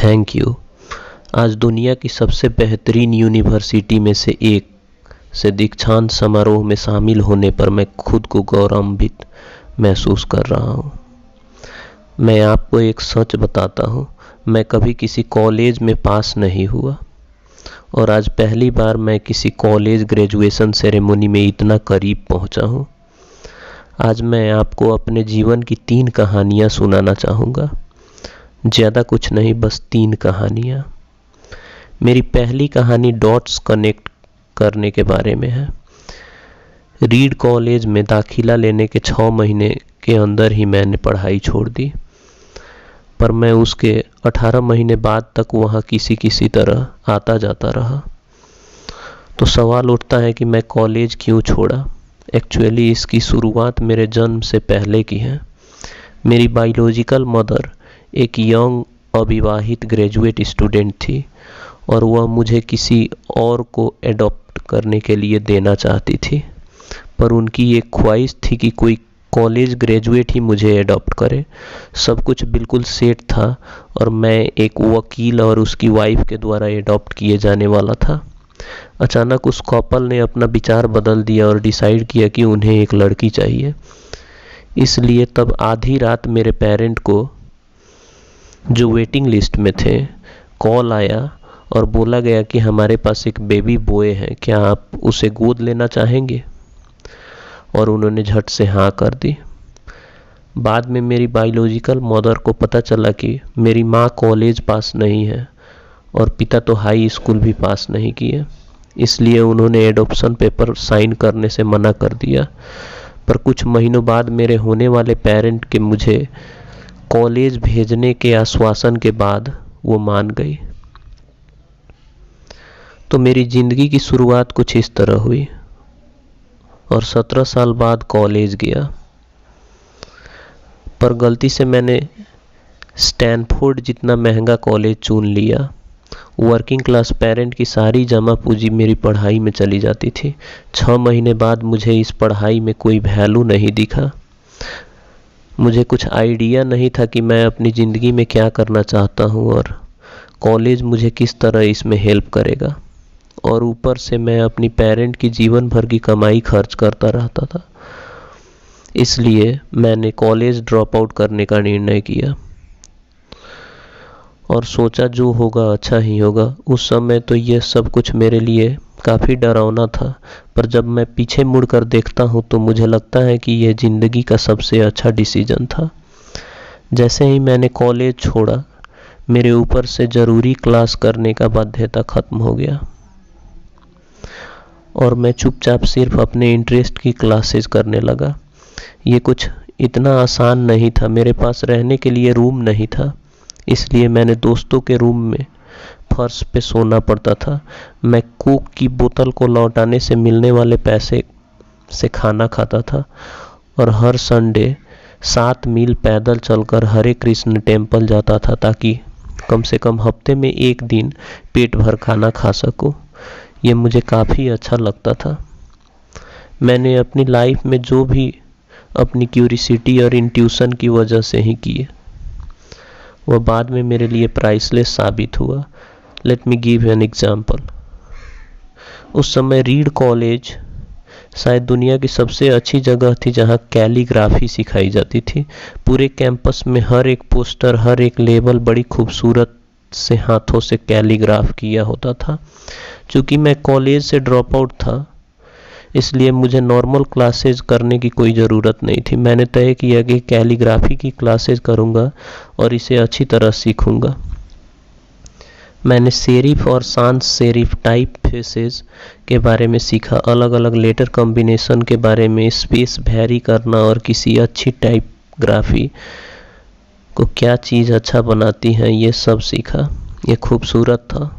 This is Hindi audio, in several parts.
Thank you. आज दुनिया की सबसे बेहतरीन यूनिवर्सिटी में से एक से दीक्षांत समारोह में शामिल होने पर मैं खुद को गौरवान्वित महसूस कर रहा हूँ। मैं आपको एक सच बताता हूँ, मैं कभी किसी कॉलेज में पास नहीं हुआ और आज पहली बार मैं किसी कॉलेज ग्रेजुएशन सेरेमनी में इतना करीब पहुँचा हूँ। आज मैं आपको अपने जीवन की 3 कहानियाँ सुनाना चाहूँगा। ज़्यादा कुछ नहीं, बस 3 कहानियाँ। मेरी पहली कहानी डॉट्स कनेक्ट करने के बारे में है। रीड कॉलेज में दाखिला लेने के 6 महीने के अंदर ही मैंने पढ़ाई छोड़ दी, पर मैं उसके 18 महीने बाद तक वहाँ किसी तरह आता जाता रहा। तो सवाल उठता है कि मैं कॉलेज क्यों छोड़ा। एक्चुअली इसकी शुरुआत मेरे जन्म से पहले की है। मेरी बायोलॉजिकल मदर एक यंग अविवाहित ग्रेजुएट स्टूडेंट थी और वह मुझे किसी और को एडॉप्ट करने के लिए देना चाहती थी, पर उनकी ये ख्वाहिश थी कि कोई कॉलेज ग्रेजुएट ही मुझे एडॉप्ट करे। सब कुछ बिल्कुल सेट था और मैं एक वकील और उसकी वाइफ के द्वारा एडॉप्ट किए जाने वाला था। अचानक उस कपल ने अपना विचार बदल दिया और डिसाइड किया कि उन्हें एक लड़की चाहिए। इसलिए तब आधी रात मेरे पेरेंट को, जो वेटिंग लिस्ट में थे, कॉल आया और बोला गया कि हमारे पास एक बेबी बॉय है, क्या आप उसे गोद लेना चाहेंगे? और उन्होंने झट से हाँ कर दी। बाद में मेरी बायोलॉजिकल मदर को पता चला कि मेरी माँ कॉलेज पास नहीं है और पिता तो हाई स्कूल भी पास नहीं किए, इसलिए उन्होंने एडॉप्शन पेपर साइन करने से मना कर दिया। पर कुछ महीनों बाद मेरे होने वाले पेरेंट के मुझे कॉलेज भेजने के आश्वासन के बाद वो मान गई। तो मेरी ज़िंदगी की शुरुआत कुछ इस तरह हुई और 17 साल बाद कॉलेज गया। पर गलती से मैंने स्टैनफोर्ड जितना महंगा कॉलेज चुन लिया। वर्किंग क्लास पेरेंट की सारी जमा पूंजी मेरी पढ़ाई में चली जाती थी। 6 महीने बाद मुझे इस पढ़ाई में कोई वैल्यू नहीं दिखा। मुझे कुछ आइडिया नहीं था कि मैं अपनी ज़िंदगी में क्या करना चाहता हूँ और कॉलेज मुझे किस तरह इसमें हेल्प करेगा। और ऊपर से मैं अपनी पेरेंट की जीवन भर की कमाई खर्च करता रहता था। इसलिए मैंने कॉलेज ड्रॉप आउट करने का निर्णय किया और सोचा जो होगा अच्छा ही होगा। उस समय तो यह सब कुछ मेरे लिए काफ़ी डरावना था, पर जब मैं पीछे मुड़कर देखता हूँ तो मुझे लगता है कि यह ज़िंदगी का सबसे अच्छा डिसीजन था। जैसे ही मैंने कॉलेज छोड़ा, मेरे ऊपर से ज़रूरी क्लास करने का बाध्यता ख़त्म हो गया और मैं चुपचाप सिर्फ अपने इंटरेस्ट की क्लासेस करने लगा। ये कुछ इतना आसान नहीं था। मेरे पास रहने के लिए रूम नहीं था, इसलिए मैंने दोस्तों के रूम में फर्श पे सोना पड़ता था। मैं कोक की बोतल को लौटाने से मिलने वाले पैसे से खाना खाता था और हर संडे 7 मील पैदल चलकर हरे कृष्ण टेम्पल जाता था ताकि कम से कम हफ्ते में 1 दिन पेट भर खाना खा सकूं। ये मुझे काफ़ी अच्छा लगता था। मैंने अपनी लाइफ में जो भी अपनी क्यूरियोसिटी और इंट्यूशन की वजह से ही किए, वह बाद में मेरे लिए प्राइसलेस साबित हुआ। Let me give an example. उस समय रीड कॉलेज शायद दुनिया की सबसे अच्छी जगह थी जहाँ कैलीग्राफी सिखाई जाती थी। पूरे कैंपस में हर एक पोस्टर, हर एक लेबल बड़ी खूबसूरत से हाथों से कैलीग्राफ किया होता था। चूँकि मैं कॉलेज से ड्रॉप आउट था, इसलिए मुझे नॉर्मल क्लासेज करने की कोई ज़रूरत नहीं थी। मैंने तय किया कि कैलीग्राफी की क्लासेज करूँगा और इसे अच्छी तरह सीखूँगा। मैंने सेरिफ और सांस सेरिफ टाइप फेसेस के बारे में सीखा, अलग अलग लेटर कॉम्बिनेशन के बारे में, स्पेस वैरी करना और किसी अच्छी टाइपग्राफी को क्या चीज़ अच्छा बनाती है, ये सब सीखा। ये खूबसूरत था,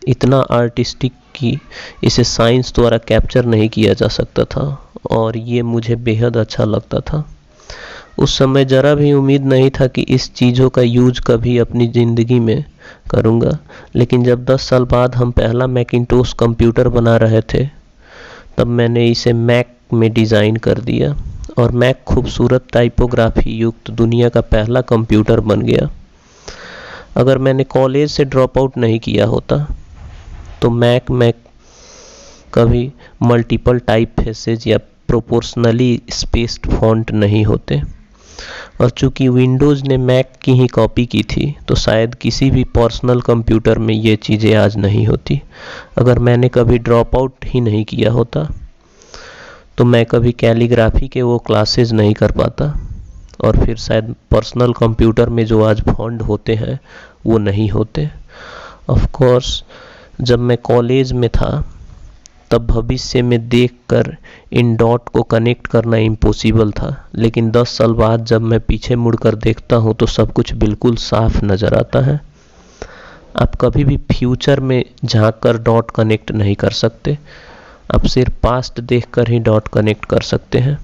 इतना आर्टिस्टिक कि इसे साइंस द्वारा कैप्चर नहीं किया जा सकता था और ये मुझे बेहद अच्छा लगता था। उस समय ज़रा भी उम्मीद नहीं था कि इस चीज़ों का यूज कभी अपनी ज़िंदगी में करूँगा। लेकिन जब 10 साल बाद हम पहला मैकिंटोश कंप्यूटर बना रहे थे, तब मैंने इसे मैक में डिज़ाइन कर दिया और मैक खूबसूरत टाइपोग्राफी युक्त दुनिया का पहला कंप्यूटर बन गया। अगर मैंने कॉलेज से ड्रॉप आउट नहीं किया होता तो मैक में कभी मल्टीपल टाइप फेसेज या प्रोपोर्शनली स्पेस्ड फॉन्ट नहीं होते, और चूंकि विंडोज़ ने मैक की ही कॉपी की थी तो शायद किसी भी पर्सनल कंप्यूटर में ये चीज़ें आज नहीं होती। अगर मैंने कभी ड्रॉप आउट ही नहीं किया होता तो मैं कभी कैलीग्राफी के वो क्लासेस नहीं कर पाता, और फिर शायद पर्सनल कंप्यूटर में जो आज फॉन्ट होते हैं वो नहीं होते। ऑफ कोर्स जब मैं कॉलेज में था तब भविष्य में देखकर इन डॉट को कनेक्ट करना इम्पॉसिबल था, लेकिन 10 साल बाद जब मैं पीछे मुड़कर देखता हूँ तो सब कुछ बिल्कुल साफ नज़र आता है। आप कभी भी फ्यूचर में झांककर डॉट कनेक्ट नहीं कर सकते, आप सिर्फ पास्ट देखकर ही डॉट कनेक्ट कर सकते हैं।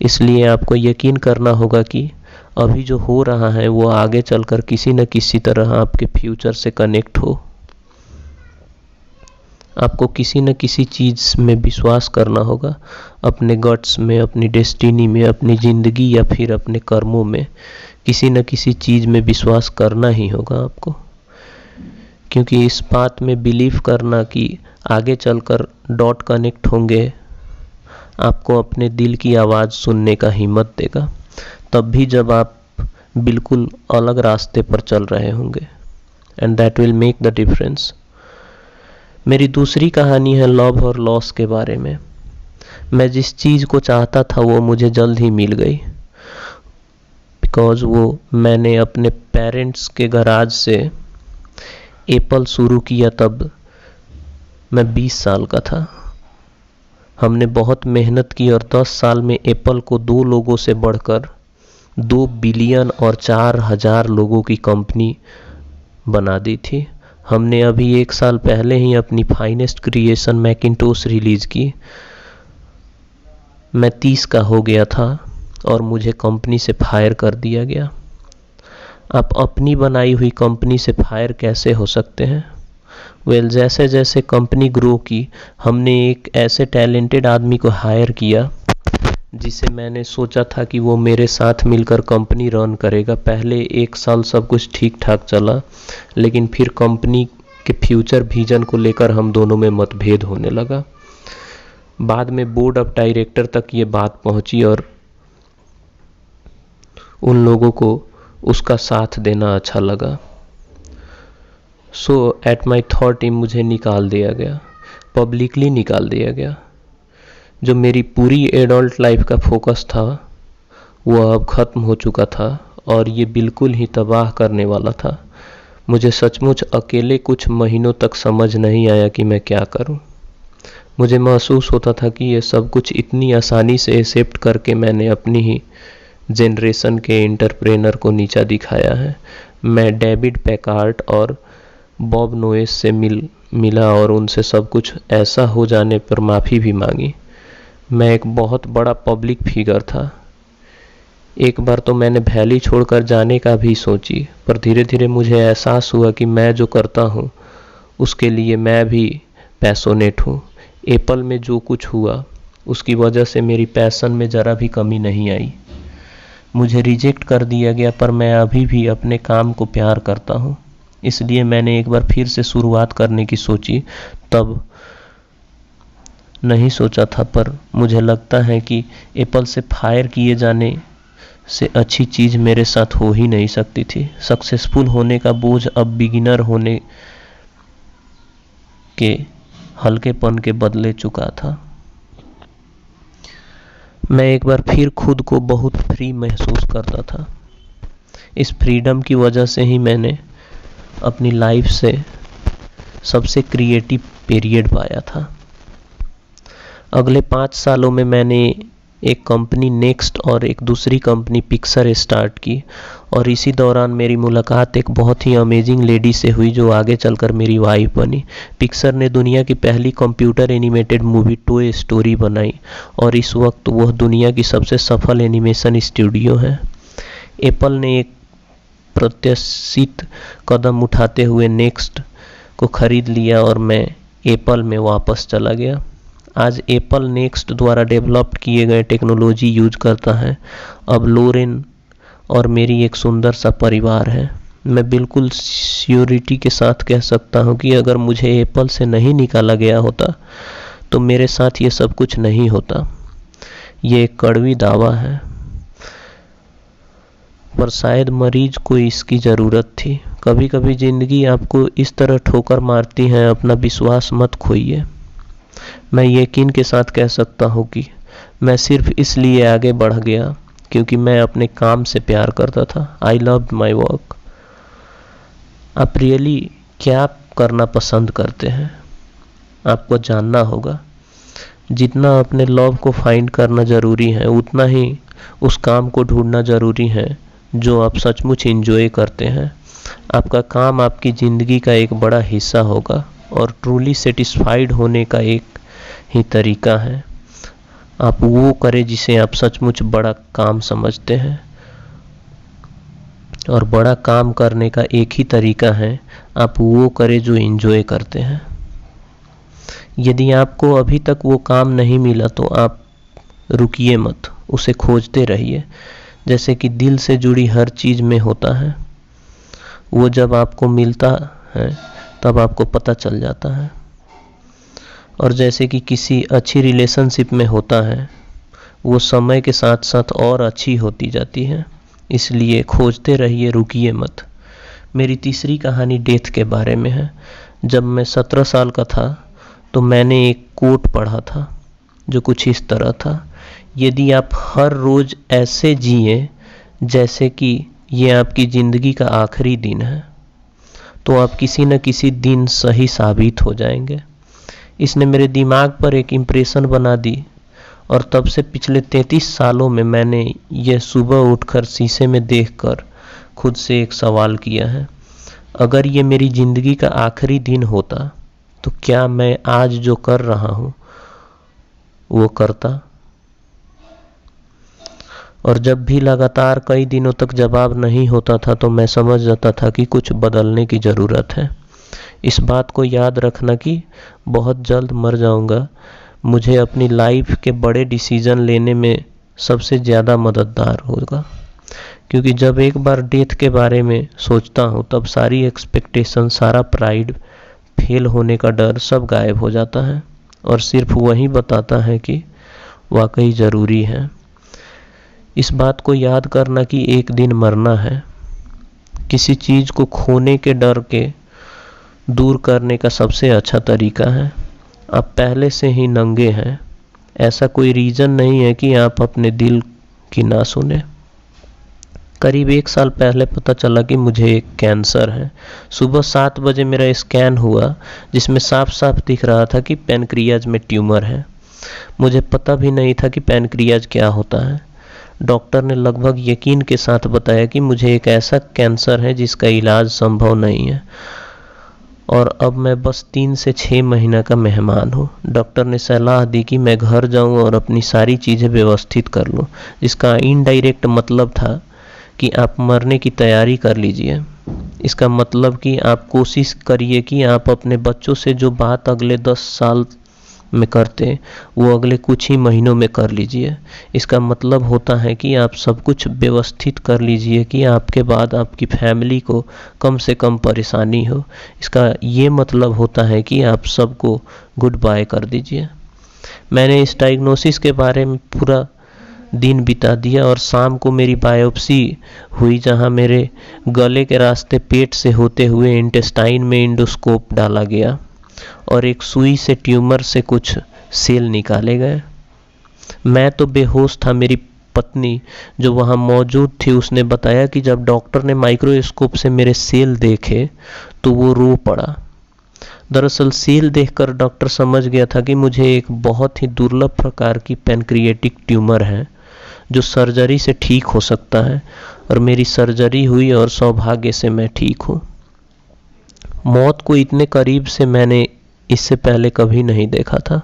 इसलिए आपको यकीन करना होगा कि अभी जो हो रहा है वो आगे चलकर किसी न किसी तरह आपके फ्यूचर से कनेक्ट हो। आपको किसी न किसी चीज़ में विश्वास करना होगा, अपने गट्स में, अपनी डेस्टिनी में, अपनी ज़िंदगी या फिर अपने कर्मों में। किसी न किसी चीज़ में विश्वास करना ही होगा आपको, क्योंकि इस बात में बिलीव करना कि आगे चलकर डॉट कनेक्ट होंगे आपको अपने दिल की आवाज़ सुनने का हिम्मत देगा, तब भी जब आप बिल्कुल अलग रास्ते पर चल रहे होंगे, and that will make the difference. मेरी दूसरी कहानी है लव और लॉस के बारे में। मैं जिस चीज़ को चाहता था वो मुझे जल्द ही मिल गई, बिकॉज़ वो मैंने अपने पेरेंट्स के गराज से एप्पल शुरू किया तब मैं 20 साल का था। हमने बहुत मेहनत की और 10 साल में एप्पल को 2 लोगों से बढ़कर 2 बिलियन और 4,000 लोगों की कंपनी बना दी थी। हमने अभी 1 साल पहले ही अपनी फाइनेस्ट क्रिएशन मैकिंटोश रिलीज़ की। मैं 30 का हो गया था और मुझे कंपनी से फायर कर दिया गया। आप अपनी बनाई हुई कंपनी से फायर कैसे हो सकते हैं? जैसे जैसे कंपनी ग्रो की, हमने एक ऐसे टैलेंटेड आदमी को हायर किया जिसे मैंने सोचा था कि वो मेरे साथ मिलकर कंपनी रन करेगा। पहले 1 साल सब कुछ ठीक ठाक चला, लेकिन फिर कंपनी के फ्यूचर विजन को लेकर हम दोनों में मतभेद होने लगा। बाद में बोर्ड ऑफ डायरेक्टर तक ये बात पहुंची और उन लोगों को उसका साथ देना अच्छा लगा। सो एट माई थॉट मुझे निकाल दिया गया, पब्लिकली निकाल दिया गया। जो मेरी पूरी एडल्ट लाइफ का फोकस था वो अब ख़त्म हो चुका था और ये बिल्कुल ही तबाह करने वाला था। मुझे सचमुच अकेले कुछ महीनों तक समझ नहीं आया कि मैं क्या करूं। मुझे महसूस होता था कि ये सब कुछ इतनी आसानी से एक्सेप्ट करके मैंने अपनी ही जनरेशन के एंटरप्रेनर को नीचा दिखाया है। मैं डेविड पैकार्ड और बॉब नोएस से मिला और उनसे सब कुछ ऐसा हो जाने पर माफ़ी भी मांगी। मैं एक बहुत बड़ा पब्लिक फिगर था। एक बार तो मैंने वैली छोड़कर जाने का भी सोची, पर धीरे धीरे मुझे एहसास हुआ कि मैं जो करता हूँ उसके लिए मैं भी पैशनेट हूँ। एप्पल में जो कुछ हुआ उसकी वजह से मेरी पैशन में ज़रा भी कमी नहीं आई। मुझे रिजेक्ट कर दिया गया, पर मैं अभी भी अपने काम को प्यार करता हूँ। इसलिए मैंने एक बार फिर से शुरुआत करने की सोची। तब नहीं सोचा था, पर मुझे लगता है कि एप्पल से फायर किए जाने से अच्छी चीज़ मेरे साथ हो ही नहीं सकती थी। सक्सेसफुल होने का बोझ अब बिगिनर होने के हल्केपन के बदले चुका था। मैं एक बार फिर खुद को बहुत फ्री महसूस करता था। इस फ्रीडम की वजह से ही मैंने अपनी लाइफ से सबसे क्रिएटिव पीरियड पाया था। अगले 5 सालों में मैंने एक कंपनी नेक्स्ट और एक दूसरी कंपनी पिक्सर स्टार्ट की, और इसी दौरान मेरी मुलाकात एक बहुत ही अमेजिंग लेडी से हुई जो आगे चलकर मेरी वाइफ बनी। पिक्सर ने दुनिया की पहली computer animated movie toy story बनाई और इस वक्त वह दुनिया की सबसे सफल एनिमेशन स्टूडियो है। एप्पल ने एक प्रत्याशित कदम उठाते हुए नेक्स्ट को खरीद लिया और मैं एप्पल में वापस चला गया। आज एप्पल नेक्स्ट द्वारा डेवलप किए गए टेक्नोलॉजी यूज करता है। अब लोरेन और मेरी एक सुंदर सा परिवार है। मैं बिल्कुल श्योरिटी के साथ कह सकता हूँ कि अगर मुझे एप्पल से नहीं निकाला गया होता तो मेरे साथ ये सब कुछ नहीं होता। ये एक कड़वी दावा है, पर शायद मरीज को इसकी ज़रूरत थी। कभी कभी ज़िंदगी आपको इस तरह ठोकर मारती है, अपना विश्वास मत खोइए। मैं यकीन के साथ कह सकता हूँ कि मैं सिर्फ इसलिए आगे बढ़ गया क्योंकि मैं अपने काम से प्यार करता था। I loved my work. आप रियली क्या करना पसंद करते हैं? आपको जानना होगा। जितना अपने लव को फाइंड करना ज़रूरी है, उतना ही उस काम को ढूंढना ज़रूरी है जो आप सचमुच एंजॉय करते हैं। आपका काम आपकी ज़िंदगी का एक बड़ा हिस्सा होगा और ट्रूली सेटिस्फाइड होने का एक ही तरीका है। आप वो करें जिसे आप सचमुच बड़ा काम समझते हैं, और बड़ा काम करने का एक ही तरीका है, आप वो करें जो एंजॉय करते हैं। यदि आपको अभी तक वो काम नहीं मिला तो आप रुकिए मत, उसे खोजते रहिए। जैसे कि दिल से जुड़ी हर चीज़ में होता है, वो जब आपको मिलता है तब आपको पता चल जाता है। और जैसे कि किसी अच्छी रिलेशनशिप में होता है, वो समय के साथ साथ और अच्छी होती जाती है। इसलिए खोजते रहिए, रुकिए मत। मेरी तीसरी कहानी डेथ के बारे में है। जब मैं 17 साल का था तो मैंने एक कोट पढ़ा था जो कुछ इस तरह था: यदि आप हर रोज़ ऐसे जिए जैसे कि ये आपकी ज़िंदगी का आखिरी दिन है, तो आप किसी न किसी दिन सही साबित हो जाएंगे। इसने मेरे दिमाग पर एक इम्प्रेशन बना दी, और तब से पिछले 33 सालों में मैंने यह सुबह उठकर शीशे में देखकर खुद से एक सवाल किया है: अगर ये मेरी ज़िंदगी का आखिरी दिन होता तो क्या मैं आज जो कर रहा हूँ वो करता? और जब भी लगातार कई दिनों तक जवाब नहीं होता था तो मैं समझ जाता था कि कुछ बदलने की ज़रूरत है। इस बात को याद रखना कि बहुत जल्द मर जाऊंगा मुझे अपनी लाइफ के बड़े डिसीजन लेने में सबसे ज़्यादा मददगार होगा। क्योंकि जब एक बार डेथ के बारे में सोचता हूँ तब सारी एक्सपेक्टेशन, सारा प्राइड, फेल होने का डर सब गायब हो जाता है, और सिर्फ वही बताता है कि वाकई ज़रूरी है। इस बात को याद करना कि एक दिन मरना है, किसी चीज़ को खोने के डर के दूर करने का सबसे अच्छा तरीका है। आप पहले से ही नंगे हैं, ऐसा कोई रीज़न नहीं है कि आप अपने दिल की ना सुने। करीब 1 साल पहले पता चला कि मुझे एक कैंसर है। सुबह 7 बजे मेरा स्कैन हुआ जिसमें साफ साफ दिख रहा था कि पैनक्रियाज में ट्यूमर है। मुझे पता भी नहीं था कि पैनक्रियाज क्या होता है। डॉक्टर ने लगभग यकीन के साथ बताया कि मुझे एक ऐसा कैंसर है जिसका इलाज संभव नहीं है, और अब मैं बस 3 से 6 महीना का मेहमान हूँ। डॉक्टर ने सलाह दी कि मैं घर जाऊँ और अपनी सारी चीज़ें व्यवस्थित कर लूँ, जिसका इनडायरेक्ट मतलब था कि आप मरने की तैयारी कर लीजिए। इसका मतलब कि आप कोशिश करिए कि आप अपने बच्चों से जो बात अगले 10 साल में करते वो अगले कुछ ही महीनों में कर लीजिए। इसका मतलब होता है कि आप सब कुछ व्यवस्थित कर लीजिए कि आपके बाद आपकी फैमिली को कम से कम परेशानी हो। इसका ये मतलब होता है कि आप सबको गुड बाय कर दीजिए। मैंने इस डायग्नोसिस के बारे में पूरा दिन बिता दिया, और शाम को मेरी बायोप्सी हुई जहां मेरे गले के रास्ते पेट से होते हुए इंटेस्टाइन में इंडोस्कोप डाला गया और एक सुई से ट्यूमर से कुछ सेल निकाले गए। मैं तो बेहोश था। मेरी पत्नी जो वहां मौजूद थी उसने बताया कि जब डॉक्टर ने माइक्रोस्कोप से मेरे सेल देखे तो वो रो पड़ा। दरअसल सेल देखकर डॉक्टर समझ गया था कि मुझे एक बहुत ही दुर्लभ प्रकार की पैनक्रिएटिक ट्यूमर है जो सर्जरी से ठीक हो सकता है, और मेरी सर्जरी हुई और सौभाग्य से मैं ठीक हूँ। मौत को इतने करीब से मैंने इससे पहले कभी नहीं देखा था,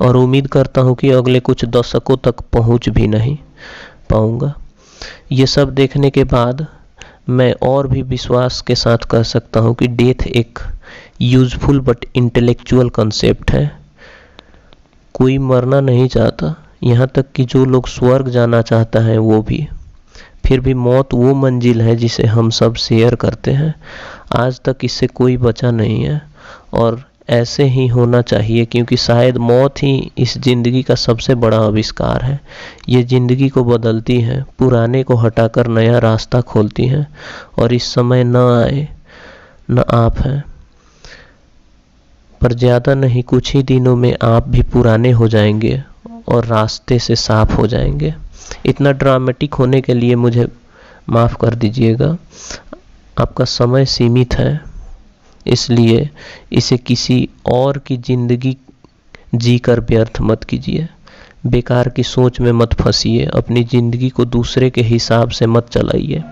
और उम्मीद करता हूँ कि अगले कुछ दशकों तक पहुँच भी नहीं पाऊँगा। ये सब देखने के बाद मैं और भी विश्वास के साथ कह सकता हूँ कि डेथ एक यूजफुल बट इंटेलेक्चुअल कंसेप्ट है। कोई मरना नहीं चाहता, यहाँ तक कि जो लोग स्वर्ग जाना चाहता है वो भी। फिर भी मौत वो मंजिल है जिसे हम सब शेयर करते हैं। आज तक इससे कोई बचा नहीं है और ऐसे ही होना चाहिए, क्योंकि शायद मौत ही इस ज़िंदगी का सबसे बड़ा आविष्कार है। ये ज़िंदगी को बदलती है, पुराने को हटाकर नया रास्ता खोलती है। और इस समय न आए न आप हैं, पर ज़्यादा नहीं, कुछ ही दिनों में आप भी पुराने हो जाएंगे और रास्ते से साफ हो जाएंगे। इतना ड्रामेटिक होने के लिए मुझे माफ़ कर दीजिएगा। आपका समय सीमित है, इसलिए इसे किसी और की ज़िंदगी जीकर व्यर्थ मत कीजिए। बेकार की सोच में मत फंसिए, अपनी ज़िंदगी को दूसरे के हिसाब से मत चलाइए।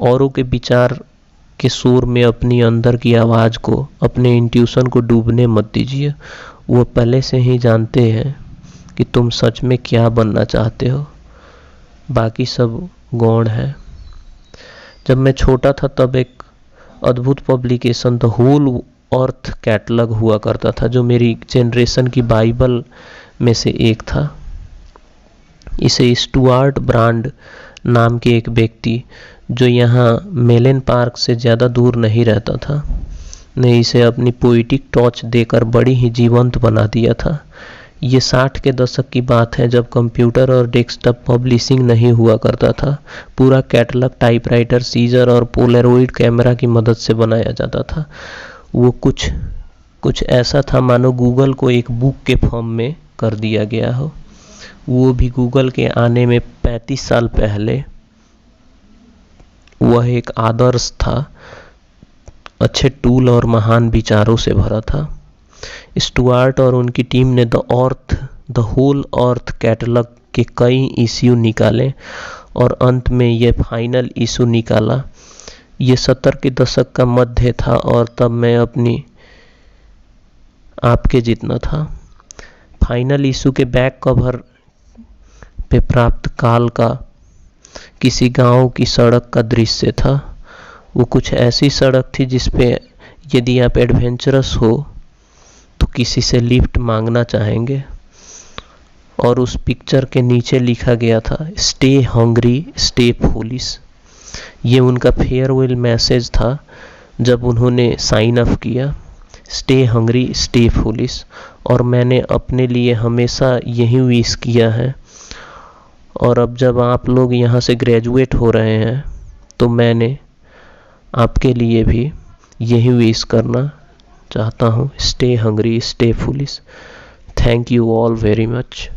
औरों के विचार के शोर में अपनी अंदर की आवाज़ को, अपने इंट्यूशन को डूबने मत दीजिए। वो पहले से ही जानते हैं कि तुम सच में क्या बनना चाहते हो, बाकी सब गौण है। जब मैं छोटा था तब एक अद्भुत publication the whole earth catalog हुआ करता था, जो मेरी जनरेशन की बाइबल में से एक था। इसे स्टुअर्ट ब्रांड नाम के एक व्यक्ति, जो यहाँ मेलन पार्क से ज़्यादा दूर नहीं रहता था, ने इसे अपनी पोइटिक टच देकर बड़ी ही जीवंत बना दिया था। ये 60 के दशक की बात है, जब कंप्यूटर और डेस्कटॉप पब्लिशिंग नहीं हुआ करता था। पूरा कैटलॉग टाइपराइटर, सीजर और पोलरॉइड कैमरा की मदद से बनाया जाता था। वो कुछ ऐसा था मानो गूगल को एक बुक के फॉर्म में कर दिया गया हो, वो भी गूगल के आने में 35 साल पहले। वह एक आदर्श था, अच्छे टूल और महान विचारों से भरा था। स्टुअर्ट और उनकी टीम ने द होल अर्थ कैटलॉग के कई इश्यू निकाले और अंत में यह फाइनल इशू निकाला। ये 70 के दशक का मध्य था और तब मैं अपनी आपके जितना था। फाइनल इशू के बैक कवर पे प्राप्त काल का किसी गांव की सड़क का दृश्य था। वो कुछ ऐसी सड़क थी जिस पे यदि आप एडवेंचरस हो तो किसी से लिफ्ट मांगना चाहेंगे, और उस पिक्चर के नीचे लिखा गया था, स्टे हंग्री स्टे फूलिश। ये उनका फेयरवेल मैसेज था जब उन्होंने साइन अप किया, स्टे हंग्री स्टे फूलिश। और मैंने अपने लिए हमेशा यही विश किया है, और अब जब आप लोग यहाँ से ग्रेजुएट हो रहे हैं तो मैंने आपके लिए भी यही विश करना चाहता हूँ, stay hungry stay foolish. Thank you all very much.